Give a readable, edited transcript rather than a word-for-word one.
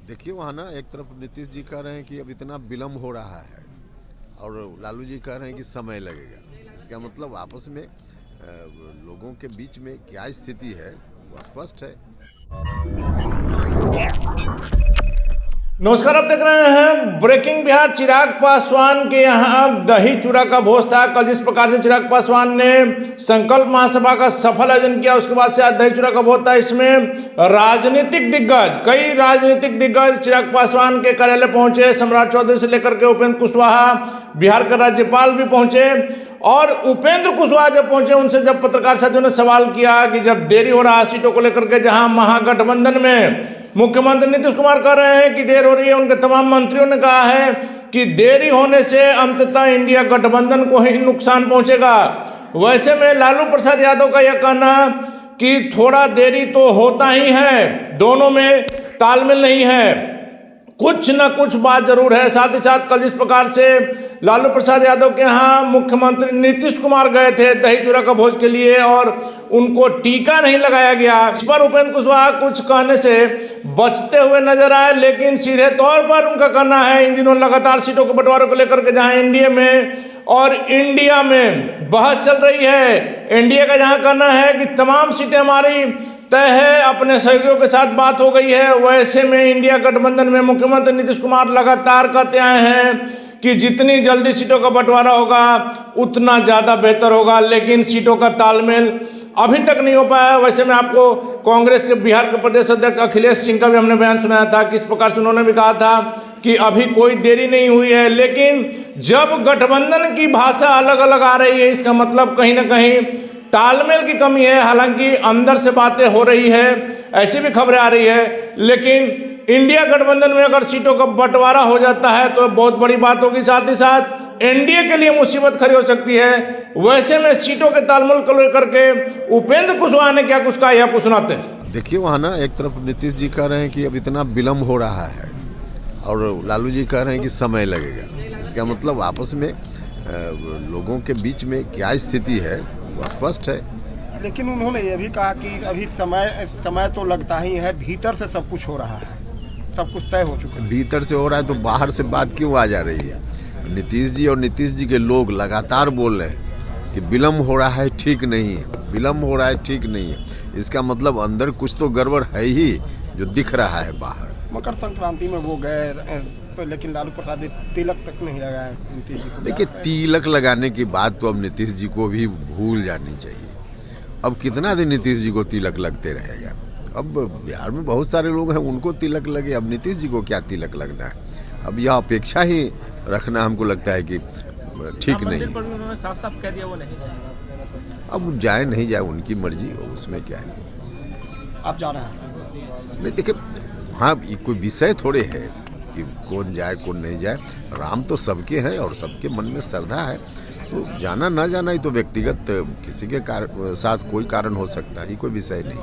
देखिए वहाँ ना एक तरफ नीतीश जी कह रहे हैं कि अब इतना विलम्ब हो रहा है और लालू जी कह रहे हैं कि समय लगेगा। इसका मतलब आपस में लोगों के बीच में क्या स्थिति है वो स्पष्ट है। नमस्कार, आप देख रहे हैं ब्रेकिंग बिहार। चिराग पासवान के यहाँ दही चूड़ा का भोज था। कल जिस प्रकार से चिराग पासवान ने संकल्प महासभा का सफल आयोजन किया, उसके बाद से आज दही चूड़ा का भोज था। इसमें राजनीतिक दिग्गज, कई राजनीतिक दिग्गज चिराग पासवान के कार्यालय पहुंचे। सम्राट चौधरी से लेकर के उपेंद्र कुशवाहा, बिहार के राज्यपाल भी पहुंचे। और उपेंद्र कुशवाहा जब पहुंचे, उनसे जब पत्रकार साथियों ने सवाल किया कि जब देरी हो रहा है सीटों को लेकर के, जहां महागठबंधन में मुख्यमंत्री नीतीश कुमार कह रहे हैं कि देर हो रही है, उनके तमाम मंत्रियों ने कहा है कि देरी होने से अंततः इंडिया गठबंधन को ही नुकसान पहुंचेगा। वैसे में लालू प्रसाद यादव का यह कहना कि थोड़ा देरी तो होता ही है, दोनों में तालमेल नहीं है, कुछ न कुछ बात जरूर है। साथ ही साथ कल जिस प्रकार से लालू प्रसाद यादव के यहाँ मुख्यमंत्री नीतीश कुमार गए थे दही चूड़ा का भोज के लिए और उनको टीका नहीं लगाया गया, इस पर उपेंद्र कुशवाहा कुछ कहने से बचते हुए नजर आए। लेकिन सीधे तौर पर उनका कहना है इन दिनों लगातार सीटों के बंटवारे को लेकर के जहां एनडीए में और इंडिया में बहस चल रही है, एनडीए का जहां कहना है कि तमाम सीटें हमारी तय है, अपने सहयोगियों के साथ बात हो गई है, वैसे में इंडिया गठबंधन में मुख्यमंत्री नीतीश कुमार लगातार कहते आए हैं कि जितनी जल्दी सीटों का बंटवारा होगा उतना ज़्यादा बेहतर होगा। लेकिन सीटों का तालमेल अभी तक नहीं हो पाया। वैसे में आपको कांग्रेस के बिहार के प्रदेश अध्यक्ष अखिलेश सिंह का भी हमने बयान सुनाया था, किस प्रकार से उन्होंने भी कहा था कि अभी कोई देरी नहीं हुई है। लेकिन जब गठबंधन की भाषा अलग अलग आ रही है, इसका मतलब कहीं ना कहीं तालमेल की कमी है। हालांकि अंदर से बातें हो रही है, ऐसी भी खबरें आ रही है, लेकिन इंडिया गठबंधन में अगर सीटों का बंटवारा हो जाता है तो बहुत बड़ी बात होगी। साथ ही साथ एनडीए के लिए मुसीबत खड़ी हो सकती है। वैसे में सीटों के तालमेल को लेकर के उपेंद्र कुशवाहा ने क्या कुछ कहा, यह आपको सुनाते हैं। देखिए वहाँ ना एक तरफ नीतीश जी कह रहे हैं कि अब इतना विलम्ब हो रहा है और लालू जी कह रहे हैं कि समय लगेगा। इसका मतलब आपस में लोगों के बीच में क्या स्थिति है वो स्पष्ट है। लेकिन उन्होंने ये भी कहा कि अभी समय तो लगता ही है, भीतर से सब कुछ हो रहा है, सब कुछ तय हो चुका है। भीतर से हो रहा है तो बाहर से बात क्यों आ जा रही है? नीतीश जी और नीतीश जी के लोग लगातार बोल रहे हैं कि विलम्ब हो रहा है, ठीक नहीं है, विलम्ब हो रहा है, ठीक नहीं है। इसका मतलब अंदर कुछ तो गड़बड़ है ही जो दिख रहा है बाहर। मकर संक्रांति में वो गए तो, लेकिन लालू प्रसाद तिलक तक नहीं लगाया नीतीश जी को। देखिए तिलक लगाने की बात तो अब नीतीश जी को भी भूल जानी चाहिए। अब कितना दिन नीतीश जी को तिलक लगते रहेगा? अब बिहार में बहुत सारे लोग हैं उनको तिलक लगे, अब नीतीश जी को क्या तिलक लगना है? अब यह अपेक्षा ही रखना हमको लगता है कि ठीक नहीं। उन्होंने साफ-साफ कह दिया वो नहीं। अब जाए नहीं जाए उनकी मर्जी, उसमें क्या है। आप जा रहे हैं? नहीं देखिए, हाँ ये कोई विषय थोड़े है कि कौन जाए कौन नहीं जाए। राम तो सबके हैं और सबके मन में श्रद्धा है, तो जाना ना जाना ही तो व्यक्तिगत किसी के साथ कोई कारण हो सकता है, ये कोई विषय नहीं।